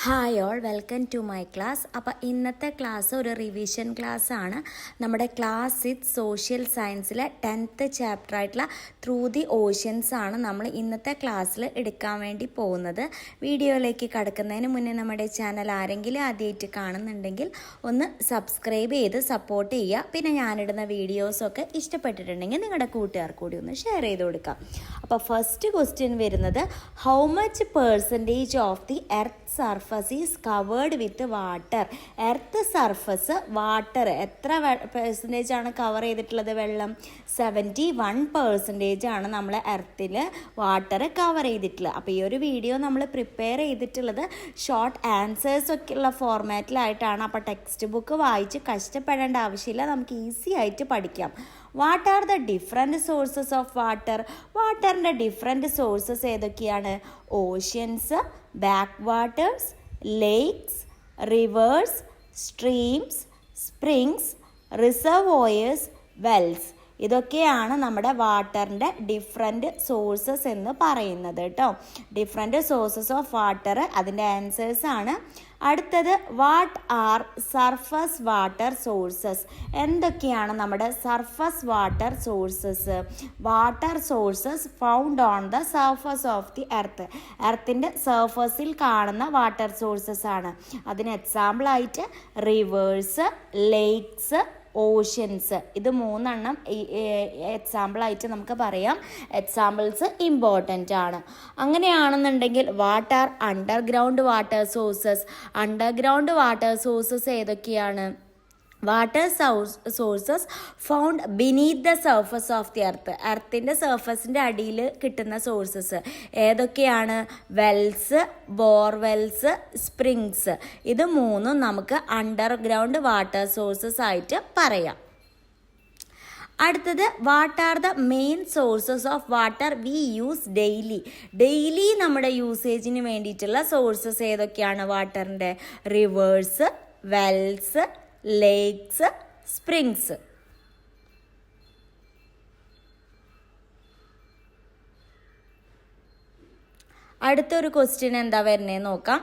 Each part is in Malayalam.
Hi all, welcome to my class. അപ്പോൾ ഇന്നത്തെ ക്ലാസ് ഒരു റിവിഷൻ ക്ലാസ് ആണ്. നമ്മുടെ ക്ലാസ് 6 സോഷ്യൽ സയൻസിലെ 10th ചാപ്റ്റർ ആയിട്ടുള്ള ത്രൂ ദി ഓഷ്യൻസ് ആണ് നമ്മൾ ഇന്നത്തെ ക്ലാസ്സിൽ എടുക്കാൻ വേണ്ടി പോകുന്നത്. വീഡിയോയിലേക്ക് കടക്കുന്നതിന് മുന്നേ നമ്മുടെ ചാനൽ ആരെങ്കിലും ആദ്യമായിട്ട് കാണുന്നുണ്ടെങ്കിൽ ഒന്ന് സബ്സ്ക്രൈബ് ചെയ്ത് സപ്പോർട്ട് ചെയ്യുക. പിന്നെ ഞാനിടുന്ന വീഡിയോസൊക്കെ ഇഷ്ടപ്പെട്ടിട്ടുണ്ടെങ്കിൽ നിങ്ങളുടെ കൂട്ടുകാർക്ക് കൂടി ഒന്ന് ഷെയർ ചെയ്ത് കൊടുക്കാം. അപ്പോൾ ഫസ്റ്റ് ക്വസ്റ്റ്യൻ വരുന്നത്, how much percentage of the earth surface is covered with water. Earth surface water എത്ര പെർസെൻറ്റേജ് ആണ് കവർ ചെയ്തിട്ടുള്ളത്? വെള്ളം 71% ആണ് നമ്മൾ എർത്തിൽ വാട്ടർ കവർ ചെയ്തിട്ടുള്ളത്. അപ്പോൾ ഈ ഒരു വീഡിയോ നമ്മൾ പ്രിപ്പയർ ചെയ്തിട്ടുള്ളത് ഷോർട്ട് ആൻസേഴ്സ് ഒക്കെയുള്ള ഫോർമാറ്റിലായിട്ടാണ്. അപ്പോൾ ടെക്സ്റ്റ് ബുക്ക് വായിച്ച് കഷ്ടപ്പെടേണ്ട ആവശ്യമില്ല, നമുക്ക് ഈസി ആയിട്ട് പഠിക്കാം. What are the different sources of water? വാട്ടറിൻ്റെ ഡിഫറെൻറ്റ് സോഴ്സസ് ഏതൊക്കെയാണ്? Oceans, backwaters, lakes, rivers, streams, springs, reservoirs, wells. ഇതൊക്കെയാണ് നമ്മുടെ വാട്ടറിൻ്റെ ഡിഫറെൻറ്റ് സോഴ്സസ് എന്ന് പറയുന്നത് കേട്ടോ. ഡിഫറെൻറ്റ് സോഴ്സസ് ഓഫ് വാട്ടർ അതിൻ്റെ ആൻസേഴ്സ് ആണ്. അടുത്തത്, what are surface water sources? എന്തൊക്കെയാണ് നമ്മുടെ surface water sources? Water sources found on the surface of the earth. എർത്തിൻ്റെ സർഫസിൽ കാണുന്ന വാട്ടർ സോഴ്സസ് ആണ്. അതിന് എക്സാമ്പിളായിട്ട് റിവേഴ്സ്, ലേക്സ്, ഓഷ്യൻസ്. ഇത് മൂന്നെണ്ണം എക്സാമ്പിളായിട്ട് നമുക്ക് പറയാം. എക്സാമ്പിൾസ് ഇമ്പോർട്ടൻ്റ് ആണ്. അങ്ങനെയാണെന്നുണ്ടെങ്കിൽ what are underground water sources? Underground water sources ഏതൊക്കെയാണ്? Water sources found beneath the surface of the earth. എർത്തിൻ്റെ സർഫസിൻ്റെ അടിയിൽ കിട്ടുന്ന സോഴ്സസ് ഏതൊക്കെയാണ്? Wells, borewells, springs. ഇത് മൂന്നും നമുക്ക് അണ്ടർഗ്രൗണ്ട് വാട്ടർ സോഴ്സസ് ആയിട്ട് പറയാം. അടുത്തത്, what are the main sources of water we use daily? Daily നമ്മുടെ യൂസേജിന് വേണ്ടിയിട്ടുള്ള സോഴ്സസ് ഏതൊക്കെയാണ് വാട്ടറിൻ്റെ? Rivers, wells, lakes, springs. അടുത്തൊരു ക്വസ്റ്റ്യൻ എന്താ വരുന്നതെന്ന് നോക്കാം.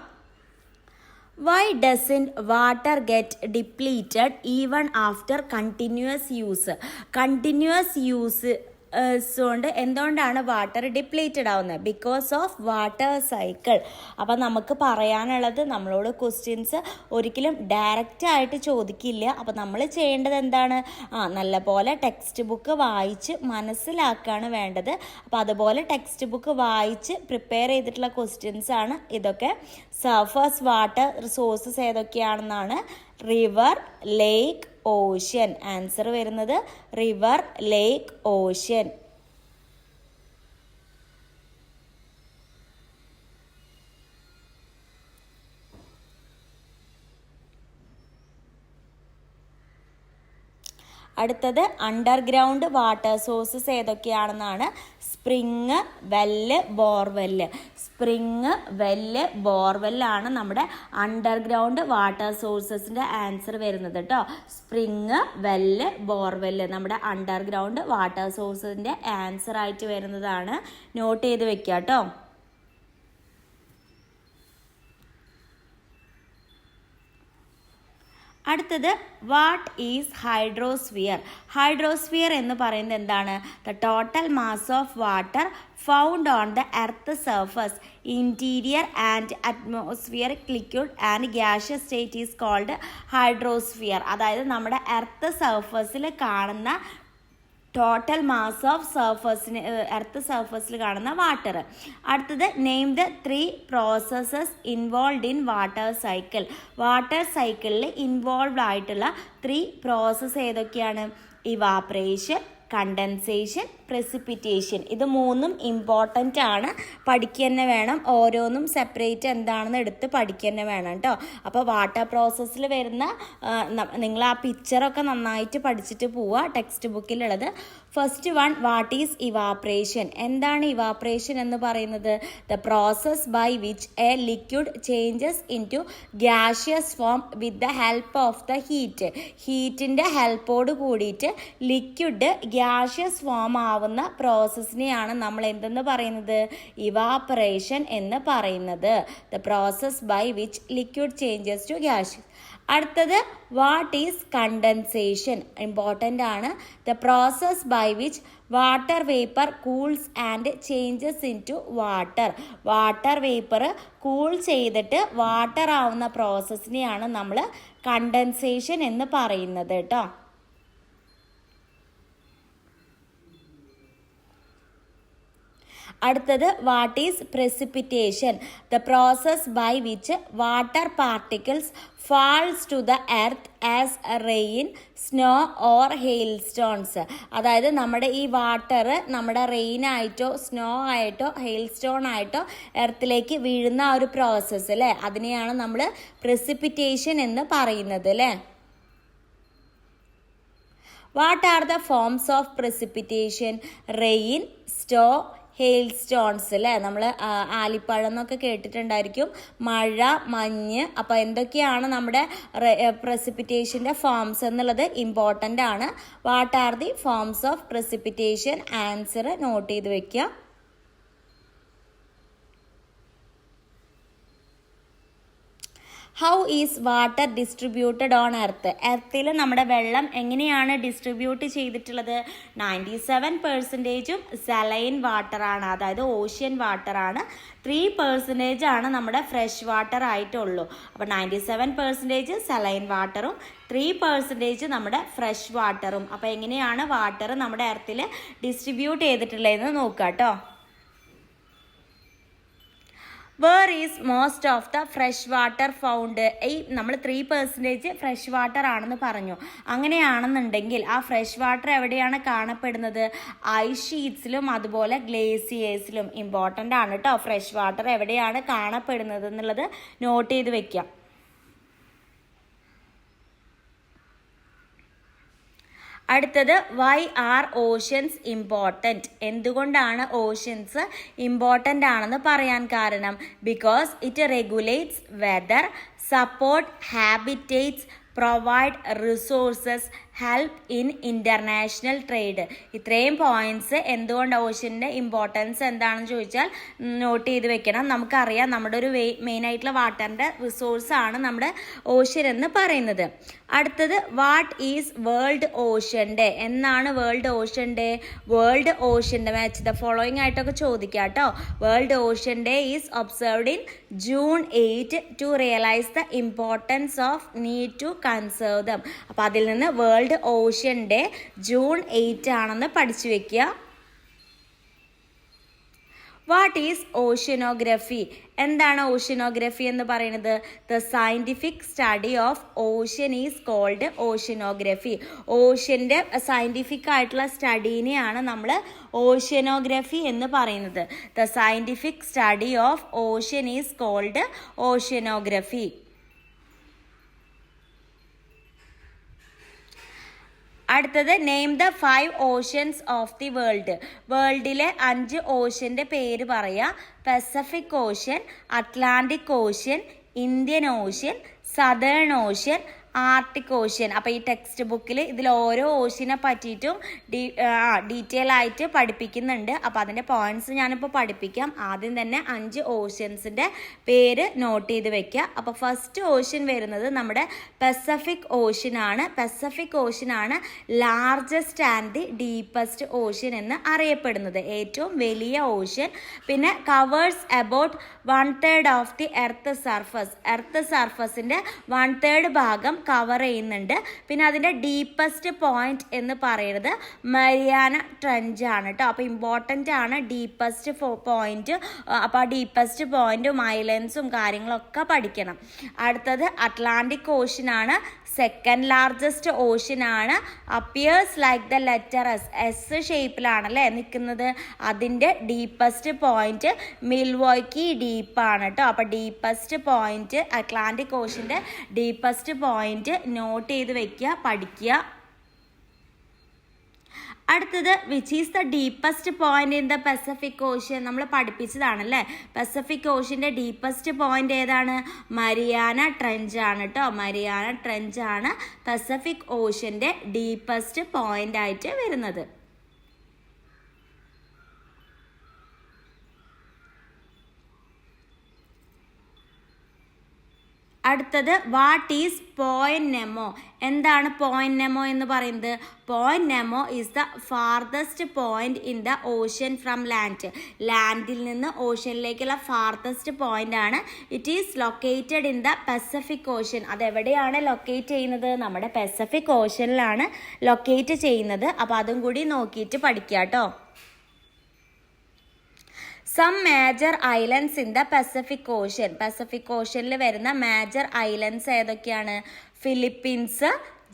Why doesn't water get depleted even after continuous use? Continuous use കൊണ്ട് എന്തുകൊണ്ടാണ് വാട്ടർ ഡിപ്ലീറ്റഡ് ആവുന്നത്? Because of water cycle. അപ്പം നമുക്ക് പറയാനുള്ളത്, നമ്മളോട് ക്വസ്റ്റ്യൻസ് ഒരിക്കലും ഡയറക്റ്റ് ആയിട്ട് ചോദിക്കില്ല. അപ്പം നമ്മൾ ചെയ്യേണ്ടത് എന്താണ്? നല്ലപോലെ ടെക്സ്റ്റ് ബുക്ക് വായിച്ച് മനസ്സിലാക്കുകയാണ് വേണ്ടത്. അപ്പോൾ അതുപോലെ ടെക്സ്റ്റ് ബുക്ക് വായിച്ച് പ്രിപ്പയർ ചെയ്തിട്ടുള്ള ക്വസ്റ്റ്യൻസ് ആണ് ഇതൊക്കെ. സർഫസ് വാട്ടർ സോഴ്സസ് ഏതൊക്കെയാണെന്നാണ്? River, lake, ocean. ആൻസർ വരുന്നത് റിവർ, ലേക്ക്, ഓഷ്യൻ. അടുത്തത്, അണ്ടർഗ്രൗണ്ട് വാട്ടർ സോഴ്സസ് ഏതൊക്കെയാണെന്നാണ്? Spring, well, borewell. Spring, well, ബോർവെല്ലാണ് നമ്മുടെ അണ്ടർഗ്രൗണ്ട് വാട്ടർ സോഴ്സസിൻ്റെ ആൻസർ വരുന്നത് കേട്ടോ. സ്പ്രിങ്, വെല്ല്, ബോർവെല്ല് നമ്മുടെ അണ്ടർഗ്രൗണ്ട് വാട്ടർ സോഴ്സസിൻ്റെ ആൻസർ ആയിട്ട് വരുന്നതാണ്. നോട്ട് ചെയ്ത് വെക്കുക കേട്ടോ. അടുത്തത്, വാട്ട് ഈസ് ഹൈഡ്രോസ്ഫിയർ? ഹൈഡ്രോസ്ഫിയർ എന്ന് പറയുന്നത് എന്താണ്? The total mass of water found on the earth surface, interior and atmospheric liquid and gaseous state is called hydrosphere. അതായത് നമ്മുടെ എർത്ത് സർഫസിൽ കാണുന്ന ടോട്ടൽ മാസ് ഓഫ് സർഫസിന് എർത്ത് സർഫസിൽ കാണുന്ന വാട്ടർ. അടുത്തത്, name the 3 processes involve in water cycle. Water സൈക്കിളിൽ ഇൻവോൾവ് ആയിട്ടുള്ള 3 പ്രോസസ്സ് ഏതൊക്കെയാണ്? Evaporation, condensation, precipitation. ഇത് മൂന്നും ഇമ്പോർട്ടൻ്റ് ആണ്, പഠിക്കുക തന്നെ വേണം. ഓരോന്നും സെപ്പറേറ്റ് എന്താണെന്ന് എടുത്ത് പഠിക്കുക തന്നെ വേണം കേട്ടോ. അപ്പോൾ വാട്ടർ പ്രോസസ്സിൽ വരുന്ന നിങ്ങൾ ആ പിക്ചറൊക്കെ നന്നായിട്ട് പഠിച്ചിട്ട് പോവുക. ടെക്സ്റ്റ് ബുക്കിലുള്ളത് first one, what is evaporation? എന്താണ് ഇവാപ്രേഷൻ എന്ന് പറയുന്നത്? The process by which a liquid changes in to gaseous form with the help of the heat. ഹീറ്റിൻ്റെ ഹെൽപ്പോട് കൂടിയിട്ട് ലിക്വിഡ് ഗ്യാഷ്യസ് ഫോം ആവുന്ന പ്രോസസ്സിനെയാണ് നമ്മൾ എന്തെന്ന് പറയുന്നത്? ഇവാപറേഷൻ എന്ന് പറയുന്നത്. The process by which liquid changes to gaseous. അടുത്തത്, വാട്ട് ഈസ് കണ്ടൻസേഷൻ? ഇമ്പോർട്ടൻ്റ് ആണ്. The process by which water vapour cools and changes in to water. Water vapour cool ചെയ്തിട്ട് വാട്ടർ ആവുന്ന പ്രോസസ്സിനെയാണ് നമ്മൾ കണ്ടൻസേഷൻ എന്ന് പറയുന്നത് കേട്ടോ. അടുത്തത്, what is precipitation? The process by which water particles falls to the earth as rain, snow or hail stones. അതായത് നമ്മുടെ ഈ വാട്ടർ നമ്മുടെ റെയിൻ ആയിട്ടോ സ്നോ ആയിട്ടോ ഹെയിൽ സ്റ്റോൺ ആയിട്ടോ എർത്തിലേക്ക് വീഴുന്ന ആ ഒരു പ്രോസസ്സ് അല്ലേ, അതിനെയാണ് നമ്മൾ precipitation എന്ന് പറയുന്നത് അല്ലേ. What are the forms of precipitation? Rain, snow, hail stones അല്ലേ. നമ്മൾ ആലിപ്പഴം എന്നൊക്കെ കേട്ടിട്ടുണ്ടായിരിക്കും. മഴ, മഞ്ഞ്. അപ്പോൾ എന്തൊക്കെയാണ് നമ്മുടെ precipitation ഫോംസ് എന്നുള്ളത് ഇമ്പോർട്ടൻ്റ് ആണ്. What are the forms of precipitation? Answer note ചെയ്ത് വെക്കുക. How is water distributed on earth? എർത്തിൽ നമ്മുടെ വെള്ളം എങ്ങനെയാണ് ഡിസ്ട്രിബ്യൂട്ട് ചെയ്തിട്ടുള്ളത്? 97% സലൈൻ വാട്ടറാണ്, അതായത് ഓഷ്യൻ വാട്ടറാണ്. 3% ആണ് നമ്മുടെ ഫ്രഷ് വാട്ടർ ആയിട്ടുള്ളൂ. അപ്പോൾ 97% സലൈൻ വാട്ടറും 3% നമ്മുടെ ഫ്രഷ് വാട്ടറും. അപ്പോൾ എങ്ങനെയാണ് വാട്ടർ നമ്മുടെ എർത്തിൽ ഡിസ്ട്രിബ്യൂട്ട് ചെയ്തിട്ടുള്ളതെന്ന് നോക്കാം കേട്ടോ. Where is most of the fresh water found? ഈ നമ്മൾ 3% ഫ്രഷ് വാട്ടർ ആണെന്ന് പറഞ്ഞു. അങ്ങനെയാണെന്നുണ്ടെങ്കിൽ ആ ഫ്രഷ് വാട്ടർ എവിടെയാണ് കാണപ്പെടുന്നത്? ഐസ് ഷീറ്റ്സിലും അതുപോലെ ഗ്ലേസിയേഴ്സിലും. ഇമ്പോർട്ടൻ്റ് ആണ് കേട്ടോ. ഫ്രഷ് വാട്ടർ എവിടെയാണ് കാണപ്പെടുന്നത് എന്നുള്ളത് നോട്ട് ചെയ്ത് വെക്കാം. അടുത്തത്, വൈ ആർ ഓഷ്യൻസ് ഇമ്പോർട്ടൻറ്റ്? എന്തുകൊണ്ടാണ് ഓഷ്യൻസ് ഇമ്പോർട്ടൻ്റ് ആണെന്ന് പറയാൻ കാരണം? Because it regulates whether, support habitats, provide resources, help in international trade. ഇത്രയും പോയിന്റ്സ് എന്തുകൊണ്ട് ഓഷ്യൻ്റെ ഇമ്പോർട്ടൻസ് എന്താണെന്ന് ചോദിച്ചാൽ നോട്ട് ചെയ്ത് വെക്കണം. നമുക്കറിയാം നമ്മുടെ ഒരു മെയിൻ ആയിട്ടുള്ള വാട്ടറിൻ്റെ റിസോഴ്സാണ് നമ്മുടെ ഓഷ്യൻ എന്ന് പറയുന്നത്. അടുത്തത്, what is World Ocean Day? എന്നാണ് World Ocean Day? World Ocean Day match the following ആയിട്ടൊക്കെ ചോദിക്കാം കേട്ടോ. World Ocean Day is observed in June 8 to realise the importance of need to conserve them. അപ്പോൾ അതിൽ നിന്ന് വേൾഡ് ഓഷ്യൻ ഡേ June 8 ആണെന്ന് പഠിച്ചു വെക്കുക. What is oceanography? എന്താണ് ഓഷ്യനോഗ്രഫി എന്ന് പറയുന്നത്? The scientific study of ocean is called oceanography. ഓഷ്യൻ്റെ സയൻറ്റിഫിക് ആയിട്ടുള്ള സ്റ്റഡീനെയാണ് നമ്മൾ ഓഷ്യനോഗ്രഫി എന്ന് പറയുന്നത്. The scientific study of ocean is called oceanography. അടുത്തത്, name the 5 oceans of the world. വേൾഡിലെ 5 ഓഷ്യൻ്റെ പേര് പറയാം. Pacific Ocean, Atlantic Ocean, Indian Ocean, Southern Ocean, Arctic Ocean. അപ്പോൾ ഈ ടെക്സ്റ്റ് ബുക്കിൽ ഇതിൽ ഓരോ ഓഷ്യനെ പറ്റിയിട്ടും ഡീറ്റെയിൽ ആയിട്ട് പഠിപ്പിക്കുന്നുണ്ട്. അപ്പോൾ അതിൻ്റെ പോയിന്റ്സ് ഞാനിപ്പോൾ പഠിപ്പിക്കാം. ആദ്യം തന്നെ 5 ഓഷ്യൻസിൻ്റെ പേര് നോട്ട് ചെയ്ത് വെക്കുക. അപ്പോൾ ഫസ്റ്റ് ഓഷ്യൻ വരുന്നത് നമ്മുടെ പസഫിക് ഓഷ്യൻ ആണ്. പസഫിക് ഓഷ്യൻ ആണ് largest and the deepest ocean എന്ന് അറിയപ്പെടുന്നത്, ഏറ്റവും വലിയ ഓഷ്യൻ. പിന്നെ covers about 1/3 of the earth surface. Earth സർഫസിൻ്റെ 1/3 ഭാഗം കവർ ചെയ്യുന്നുണ്ട്. പിന്നെ അതിൻ്റെ ഡീപ്പസ്റ്റ് പോയിന്റ് എന്ന് പറയുന്നത് മരിയാന ട്രെഞ്ച് ആണ് കേട്ടോ. അപ്പോൾ ഇമ്പോർട്ടൻ്റ് ആണ് ഡീപ്പസ്റ്റ് പോയിന്റ്. അപ്പോൾ ആ ഡീപ്പസ്റ്റ് പോയിന്റും ഐലൻഡ്സും കാര്യങ്ങളൊക്കെ പഠിക്കണം. അടുത്തത് അറ്റ്ലാന്റിക് ഓഷ്യൻ ആണ്. സെക്കൻഡ് ലാർജസ്റ്റ് ഓഷ്യൻ ആണ്. Appears like the letter S. S ഷേപ്പിലാണല്ലേ നിൽക്കുന്നത്. അതിൻ്റെ ഡീപ്പസ്റ്റ് പോയിന്റ് മിൽവോക്കി ഡീപ്പാണ് കേട്ടോ. അപ്പോൾ ഡീപ്പസ്റ്റ് പോയിന്റ് അറ്റ്ലാന്റിക് ഓഷ്യൻ്റെ ഡീപ്പസ്റ്റ് പോയിന്റ് നോട്ട് ചെയ്ത് വെക്കുക, പഠിക്കുക. അടുത്തത് which is the deepest point in the Pacific Ocean. നമ്മൾ പഠിപ്പിച്ചതാണല്ലേ. പസഫിക് ഓഷ്യൻ്റെ ഡീപ്പസ്റ്റ് പോയിന്റ് ഏതാണ്? മരിയാന ട്രെഞ്ച് ആണ് കേട്ടോ. മരിയാന ട്രെഞ്ച് ആണ് പസഫിക് ഓഷ്യൻ്റെ ഡീപ്പസ്റ്റ് പോയിന്റ് ആയിട്ട് വരുന്നത്. അടുത്തത് വാട്ട് ഈസ് പോയിന്റ് നെമോ. എന്താണ് പോയിന്റ് നെമോ എന്ന് പറയുന്നത്? Point Nemo is the farthest point in the ocean from land. ലാൻഡിൽ നിന്ന് ഓഷ്യനിലേക്കുള്ള ഫാർദസ്റ്റ് പോയിന്റ് ആണ്. It is located in the Pacific Ocean. അതെവിടെയാണ് ലൊക്കേറ്റ് ചെയ്യുന്നത്? നമ്മുടെ പസഫിക് ഓഷ്യനിലാണ് ലൊക്കേറ്റ് ചെയ്യുന്നത്. അപ്പോൾ അതും കൂടി നോക്കിയിട്ട് പഠിക്കുക കേട്ടോ. Some major islands in the Pacific Ocean. Pacific ഓഷ്യനിൽ വരുന്ന മേജർ ഐലൻഡ്സ് ഏതൊക്കെയാണ്? Philippines,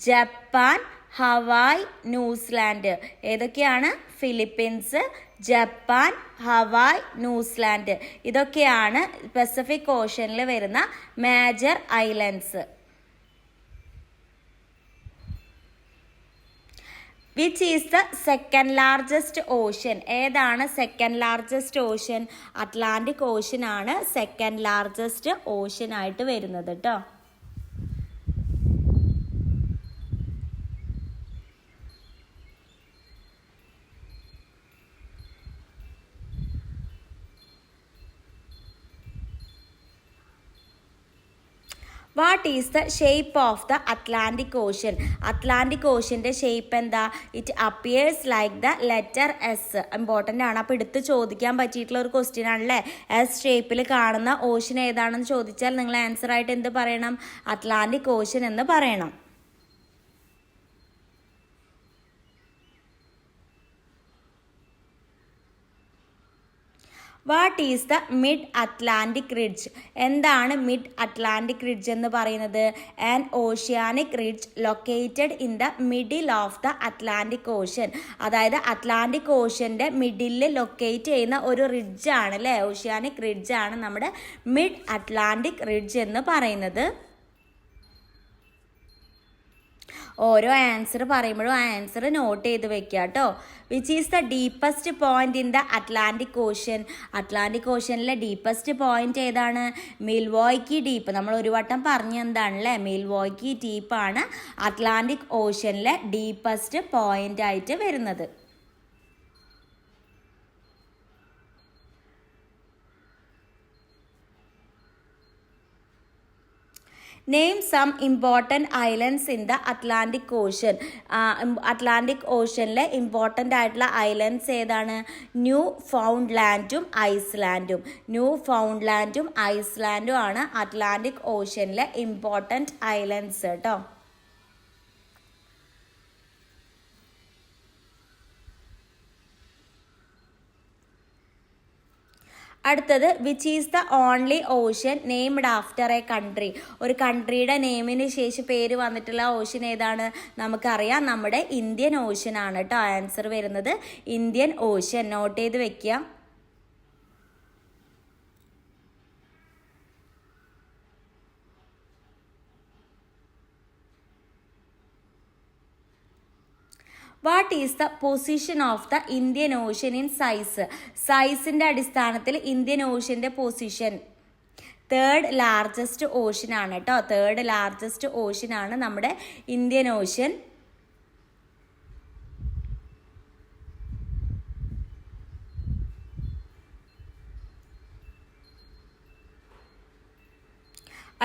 Japan, Hawaii, New Zealand. ഏതൊക്കെയാണ്? Philippines, Japan, Hawaii, New Zealand. ഇതൊക്കെയാണ് പസഫിക് ഓഷ്യനിൽ വരുന്ന major islands. Which is the second largest ocean. ഏതാണ് second largest ocean? Atlantic Ocean ആണ് സെക്കൻഡ് ലാർജസ്റ്റ് ഓഷ്യൻ ആയിട്ട് വരുന്നത് കേട്ടോ. What is the shape of the Atlantic Ocean. Atlantic ഓഷ്യൻ്റെ ഷേപ്പ് എന്താ? It appears like the letter S. Important ആണ്. അപ്പോൾ എടുത്ത് ചോദിക്കാൻ പറ്റിയിട്ടുള്ള ഒരു ക്വസ്റ്റ്യൻ ആണല്ലേ. എസ് ഷേപ്പിൽ കാണുന്ന ഓഷ്യൻ ഏതാണെന്ന് ചോദിച്ചാൽ നിങ്ങൾ ആൻസർ ആയിട്ട് എന്ത് പറയണം? അറ്റ്ലാന്റിക് ഓഷ്യൻ എന്ന് പറയണം. What is the mid Atlantic ridge. എന്താണ് മിഡ് അറ്റ്ലാന്റിക് റിഡ്ജ് എന്ന് പറയുന്നത്? An oceanic ridge located in the middle of the Atlantic ocean. അതായത് അറ്റ്ലാന്റിക് ഓഷ്യൻ്റെ മിഡിലിൽ ലൊക്കേറ്റ് ചെയ്യുന്ന ഒരു റിഡ്ജ് ആണ് അല്ലേ. ഓഷ്യാനിക് റിഡ്ജ് ആണ് നമ്മുടെ മിഡ് അറ്റ്ലാന്റിക് റിഡ്ജ് എന്ന് പറയുന്നത്. ഓരോ ആൻസർ പറയുമ്പോഴും ആ ആൻസർ നോട്ട് ചെയ്ത് വെക്കുക കേട്ടോ. Which is the deepest point in the Atlantic Ocean. Atlantic ഓഷ്യനിലെ ഡീപ്പസ്റ്റ് പോയിന്റ് ഏതാണ്? Milwaukee Deep. നമ്മൾ ഒരു വട്ടം പറഞ്ഞ എന്താണല്ലേ. മിൽവോയ്ക്കി ഡീപ്പാണ് അറ്റ്ലാന്റിക് ഓഷ്യനിലെ ഡീപ്പസ്റ്റ് പോയിന്റ് ആയിട്ട് വരുന്നത്. Name some important islands in the Atlantic Ocean. Atlantic ഓഷ്യനിലെ ഇമ്പോർട്ടൻ്റ് ആയിട്ടുള്ള ഐലൻഡ്സ് ഏതാണ്? ന്യൂ ഫൗണ്ട്ലാൻഡും ഐസ്ലാൻഡും. ന്യൂ ഫൗണ്ട്ലാൻഡും ഐസ്ലാൻഡും ആണ് അറ്റ്ലാന്റിക് ഓഷ്യനിലെ ഇമ്പോർട്ടൻറ്റ് ഐലൻഡ്സ് കേട്ടോ. അടുത്തത് which is the only ocean named after a country. ഒരു കൺട്രിയുടെ നെയിമിന് ശേഷം പേര് വന്നിട്ടുള്ള ഓഷ്യൻ ഏതാണ്? നമുക്കറിയാം നമ്മുടെ ഇന്ത്യൻ ഓഷ്യൻ ആണ് കേട്ടോ ആൻസർ വരുന്നത്. ഇന്ത്യൻ ഓഷ്യൻ നോട്ട് ചെയ്ത് വെക്കുക. What is the position of the Indian Ocean in size. സൈസിൻ്റെ അടിസ്ഥാനത്തിൽ ഇന്ത്യൻ ഓഷ്യൻ്റെ പൊസിഷൻ തേർഡ് ലാർജസ്റ്റ് ഓഷ്യൻ ആണ് കേട്ടോ. തേർഡ് ലാർജസ്റ്റ് ഓഷ്യൻ ആണ് നമ്മുടെ ഇന്ത്യൻ ഓഷ്യൻ.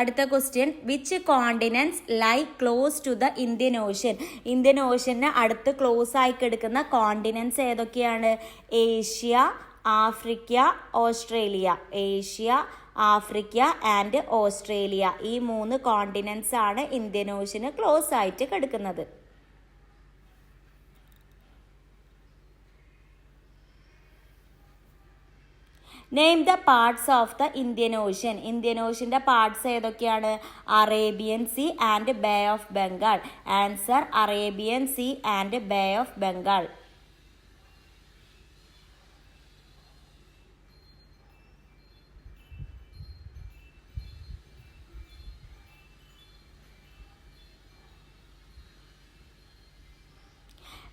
അടുത്ത question which continents lie close to the Indian Ocean. Indian ഓഷ്യന് അടുത്ത് ക്ലോസ് ആയി കിടക്കുന്ന കോണ്ടിനെൻറ്റ്സ് ഏതൊക്കെയാണ്? Asia, Africa, Australia. Asia, Africa and Australia. ഈ 3 കോണ്ടിനെൻറ്റ്സ് ആണ് ഇന്ത്യൻ ഓഷ്യന് ക്ലോസ് ആയിട്ട് കിടക്കുന്നത്. Name the parts of the Indian Ocean. Indian ഓഷ്യൻ്റെ പാർട്സ് ഏതൊക്കെയാണ്? Arabian Sea and Bay of Bengal. Answer Arabian Sea and Bay of Bengal.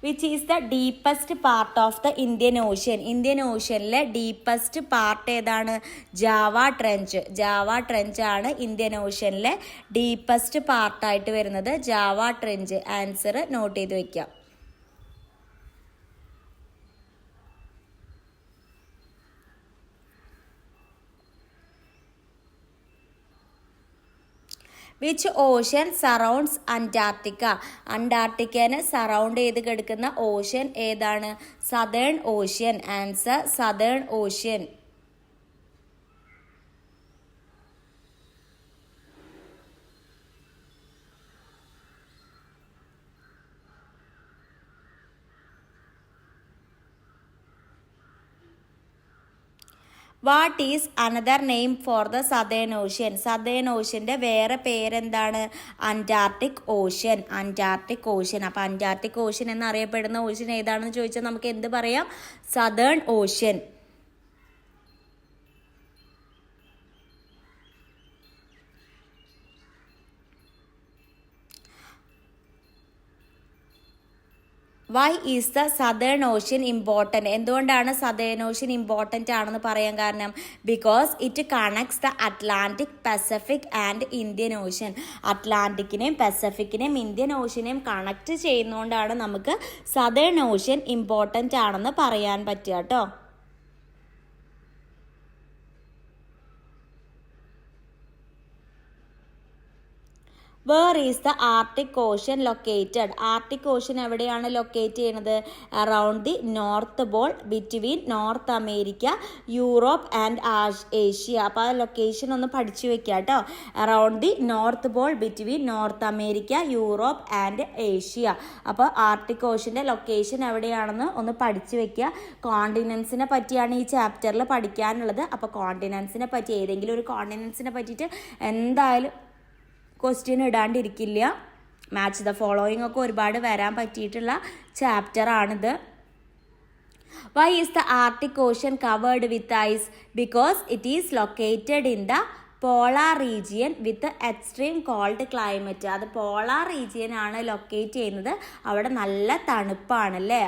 Which is the deepest part of the Indian Ocean. Indian ഓഷ്യനിലെ ഡീപ്പസ്റ്റ് പാർട്ട് ഏതാണ്? Java trench. ജാവ ട്രെഞ്ച് ആണ് ഇന്ത്യൻ ഓഷ്യനിലെ ഡീപ്പസ്റ്റ് പാർട്ടായിട്ട് വരുന്നത്. Java trench. ആൻസർ നോട്ട് ചെയ്ത് വെക്കാം. Which ocean surrounds Antarctica. അന്റാർട്ടിക്കനെ സറൗണ്ട് ചെയ്ത് കിടക്കുന്ന ഓഷ്യൻ ഏതാണ്? Southern Ocean. Answer Southern Ocean. What is another name for the Southern Ocean. Southern ഓഷ്യൻ്റെ വേറെ പേരെന്താണ്? Antarctic Ocean. Antarctic Ocean. അപ്പോൾ അന്റാർട്ടിക് ഓഷ്യൻ എന്നറിയപ്പെടുന്ന ഓഷ്യൻ ഏതാണെന്ന് ചോദിച്ചാൽ നമുക്ക് എന്ത് പറയാം? Southern Ocean. Why is the Southern Ocean important. എന്തുകൊണ്ടാണ് സതേൺ ഓഷ്യൻ ഇമ്പോർട്ടൻ്റ് ആണെന്ന് പറയാൻ കാരണം? Because it connects the Atlantic, Pacific and Indian Ocean. അറ്റ്ലാന്റിക്കിനെയും പസഫിക്കിനെയും ഇന്ത്യൻ ഓഷ്യനെയും കണക്ട് ചെയ്യുന്നതുകൊണ്ടാണ് നമുക്ക് സതേൺ ഓഷ്യൻ ഇമ്പോർട്ടൻ്റ് ആണെന്ന് പറയാൻ പറ്റുക കേട്ടോ. Where is the Arctic Ocean located. Arctic Ocean എവിടെയാണ് ലൊക്കേറ്റ് ചെയ്യുന്നത്? Around the north Paul between north America, Europe and Asia. അപ്പോൾ ആ ലൊക്കേഷൻ ഒന്ന് പഠിച്ചു വെക്കുക കേട്ടോ. Around the north Paul between north America, Europe and Asia. അപ്പോൾ ആർട്ടിക് ഓഷ്യൻ്റെ ലൊക്കേഷൻ എവിടെയാണെന്ന് ഒന്ന് പഠിച്ചു വെക്കുക. കോണ്ടിനൻസിനെ പറ്റിയാണ് ഈ ചാപ്റ്ററിൽ പഠിക്കാനുള്ളത്. അപ്പോൾ കോണ്ടിനൻസിനെ പറ്റി, ഏതെങ്കിലും ഒരു കോണ്ടിനൻസിനെ പറ്റിയിട്ട് എന്തായാലും ക്വസ്റ്റ്യൻ ഇടാണ്ടിരിക്കില്ല. മാച്ച് ദ ഫോളോയിങ് ഒക്കെ ഒരുപാട് വരാൻ പറ്റിയിട്ടുള്ള ചാപ്റ്ററാണിത്. Why is the Arctic Ocean covered with ice? Because it is located in the polar region with extreme cold climate. അത് പോളാർ റീജിയൻ ആണ് ലൊക്കേറ്റ് ചെയ്യുന്നത്. അവിടെ നല്ല തണുപ്പാണല്ലേ.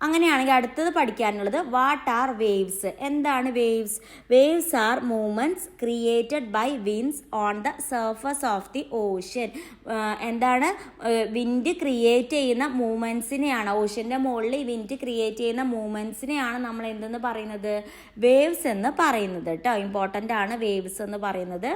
അങ്ങനെയാണെങ്കിൽ അടുത്തത് പഠിക്കാനുള്ളത് വാട്ട് ആർ വേവ്സ്. എന്താണ് waves? Waves are movements created by winds on the surface of the ocean. എന്താണ്? വിൻഡ് ക്രിയേറ്റ് ചെയ്യുന്ന മൂവ്മെൻറ്റ്സിനെയാണ്, ഓഷ്യൻ്റെ മുകളിൽ വിൻഡ് ക്രിയേറ്റ് ചെയ്യുന്ന മൂവ്മെൻറ്റ്സിനെയാണ് നമ്മൾ എന്തെന്ന് പറയുന്നത്? വേവ്സ് എന്ന് പറയുന്നത് കേട്ടോ. ഇമ്പോർട്ടൻ്റ് ആണ് വേവ്സ് എന്ന് പറയുന്നത്.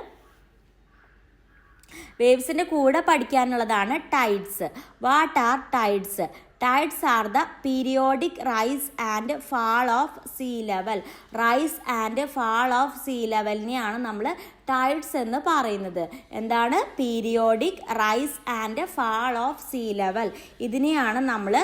വേവ്സിൻ്റെ കൂടെ പഠിക്കാനുള്ളതാണ് tides. What are tides? Tides are the periodic rise and fall of sea level. Rise and fall of sea ലെവലിനെയാണ് നമ്മൾ ടൈഡ്സ് എന്ന് പറയുന്നത്. എന്താണ്? Periodic rise and fall of sea level. ഇതിനെയാണ് നമ്മൾ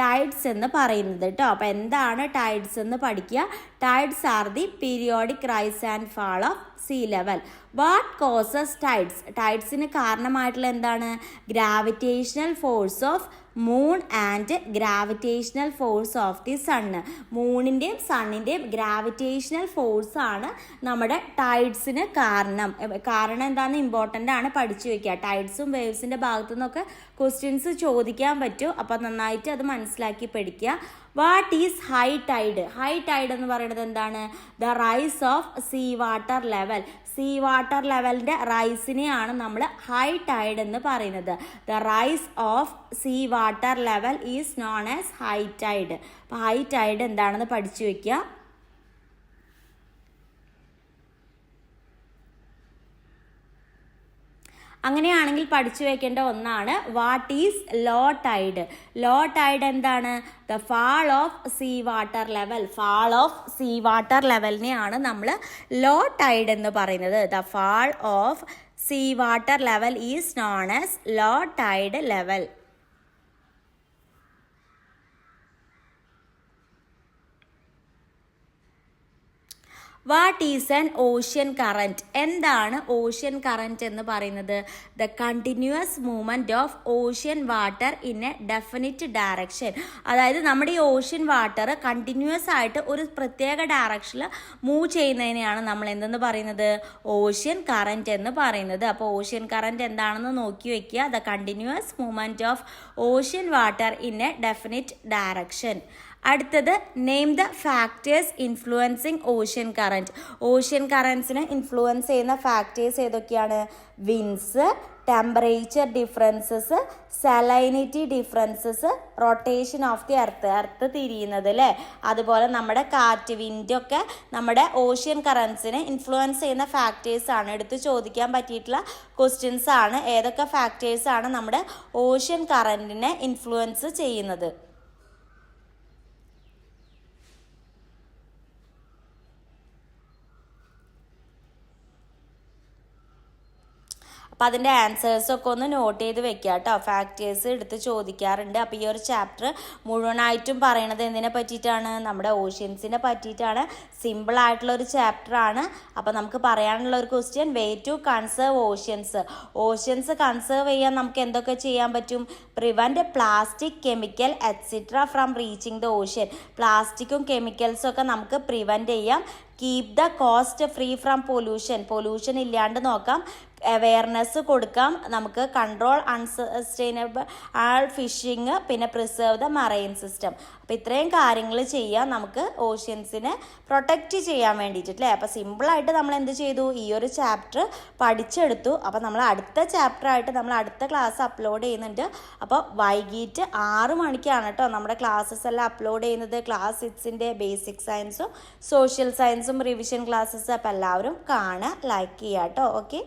ടൈഡ്സ് എന്ന് പറയുന്നത് കേട്ടോ. അപ്പോൾ എന്താണ് ടൈഡ്സ് എന്ന് പഠിക്കുക. Tides are the periodic rise and fall of sea level. What causes tides? ടൈഡ്സിന് കാരണമായിട്ടുള്ള എന്താണ്? Gravitational force of moon and gravitational force of the sun. മൂണിൻ്റെയും സണ്ണിൻ്റെയും ഗ്രാവിറ്റേഷണൽ ഫോഴ്സാണ് നമ്മുടെ ടൈഡ്സിന് കാരണം. കാരണം എന്താണെന്ന് ഇമ്പോർട്ടൻ്റ് ആണ്, പഠിച്ചു വയ്ക്കുക. ടൈഡ്സും വേവ്സിൻ്റെ ഭാഗത്തു നിന്നൊക്കെ ക്വസ്റ്റ്യൻസ് ചോദിക്കാൻ പറ്റും. അപ്പോൾ നന്നായിട്ട് അത് മനസ്സിലാക്കി പഠിക്കുക. What is high tide? High tide എന്ന് പറയുന്നത് എന്താണ്? The rise of sea water level. Sea water ലെവലിൻ്റെ റൈസിനെയാണ് നമ്മൾ ഹൈ ടൈഡ് എന്ന് പറയുന്നത്. The rise of sea water level is known as high tide. അപ്പോൾ ഹൈ ടൈഡ് എന്താണെന്ന് പഠിച്ചു വയ്ക്കുക. അങ്ങനെയാണെങ്കിൽ പഠിച്ചു വെക്കേണ്ട ഒന്നാണ് what is low tide. Low tide എന്താണ്? The fall of sea water level. Fall of sea water ലെവലിനെയാണ് നമ്മൾ ലോ ടൈഡ് എന്ന് പറയുന്നത്. The fall of sea water level is known as low tide level. What is an ocean current? എന്താണ് ഓഷ്യൻ കറൻറ്റ് എന്ന് പറയുന്നത്? The continuous movement of ocean water in a definite direction. അതായത് നമ്മുടെ ഈ ഓഷ്യൻ വാട്ടർ കണ്ടിന്യൂസ് ആയിട്ട് ഒരു പ്രത്യേക ഡയറക്ഷനിൽ മൂവ് ചെയ്യുന്നതിനെയാണ് നമ്മൾ എന്തെന്ന് പറയുന്നത്? ഓഷ്യൻ കറൻറ്റ് എന്ന് പറയുന്നത്. അപ്പോൾ ഓഷ്യൻ കറൻറ്റ് എന്താണെന്ന് നോക്കി വയ്ക്കുക. The continuous movement of ocean water in a definite direction. അടുത്തത് name the factors influencing ocean current. Ocean കറൻസിനെ ഇൻഫ്ലുവൻസ് ചെയ്യുന്ന ഫാക്ടേഴ്സ് ഏതൊക്കെയാണ്? Winds, temperature differences, salinity differences, rotation of the earth തിരിയുന്നത് അല്ലേ. അതുപോലെ നമ്മുടെ കാറ്റ്, വിൻഡൊക്കെ നമ്മുടെ ഓഷ്യൻ കറൻസിനെ ഇൻഫ്ലുവൻസ് ചെയ്യുന്ന ഫാക്ടേഴ്സ് ആണ്. എടുത്ത് ചോദിക്കാൻ പറ്റിയിട്ടുള്ള ക്വസ്റ്റ്യൻസ് ആണ്. ഏതൊക്കെ ഫാക്ടേഴ്സ് ആണ് നമ്മുടെ ഓഷ്യൻ കറൻറ്റിനെ ഇൻഫ്ലുവൻസ് ചെയ്യുന്നത്? അപ്പം അതിൻ്റെ ആൻസേഴ്സൊക്കെ ഒന്ന് നോട്ട് ചെയ്ത് വെക്കുക കേട്ടോ. ഫാക്ടേഴ്സ് എടുത്ത് ചോദിക്കാറുണ്ട്. അപ്പോൾ ഈ ഒരു ചാപ്റ്റർ മുഴുവനായിട്ടും പറയണത് എന്തിനെ പറ്റിയിട്ടാണ്? നമ്മുടെ ഓഷ്യൻസിനെ പറ്റിയിട്ടാണ്. സിമ്പിളായിട്ടുള്ളൊരു ചാപ്റ്ററാണ്. അപ്പോൾ നമുക്ക് പറയാനുള്ള ഒരു question, way to conserve oceans. Oceans conserve ചെയ്യാൻ നമുക്ക് എന്തൊക്കെ ചെയ്യാൻ പറ്റും? Prevent plastic, chemical etcetera from reaching the ocean. പ്ലാസ്റ്റിക്കും കെമിക്കൽസും ഒക്കെ നമുക്ക് പ്രിവെൻറ്റ് ചെയ്യാം. Keep the coast free from pollution ഇല്ലാണ്ട് നോക്കാം. അവെയർനെസ് കൊടുക്കാം നമുക്ക്. കൺട്രോൾ അൺസസ്റ്റൈനബിൾ ഫിഷിങ്, പിന്നെ പ്രിസേർവ് ദ മറൈൻ സിസ്റ്റം. അപ്പോൾ ഇത്രയും കാര്യങ്ങൾ ചെയ്യാം നമുക്ക് ഓഷ്യൻസിനെ പ്രൊട്ടക്റ്റ് ചെയ്യാൻ വേണ്ടിയിട്ട് അല്ലേ. അപ്പോൾ സിമ്പിളായിട്ട് നമ്മൾ എന്ത് ചെയ്തു? ഈ ഒരു ചാപ്റ്റർ പഠിച്ചെടുത്തു. അപ്പോൾ നമ്മൾ അടുത്ത ചാപ്റ്ററായിട്ട് നമ്മൾ അടുത്ത ക്ലാസ് അപ്ലോഡ് ചെയ്യുന്നുണ്ട്. അപ്പോൾ വൈകിട്ട് 6 മണിക്കാണ് കേട്ടോ നമ്മുടെ ക്ലാസ്സസ് എല്ലാം അപ്ലോഡ് ചെയ്യുന്നത്. ക്ലാസ് 6ൻ്റെ ബേസിക് സയൻസും സോഷ്യൽ സയൻസും റിവിഷൻ ക്ലാസ്സസ്. അപ്പോൾ എല്ലാവരും കാണുക, ലൈക്ക് ചെയ്യുക കേട്ടോ. ഓക്കെ.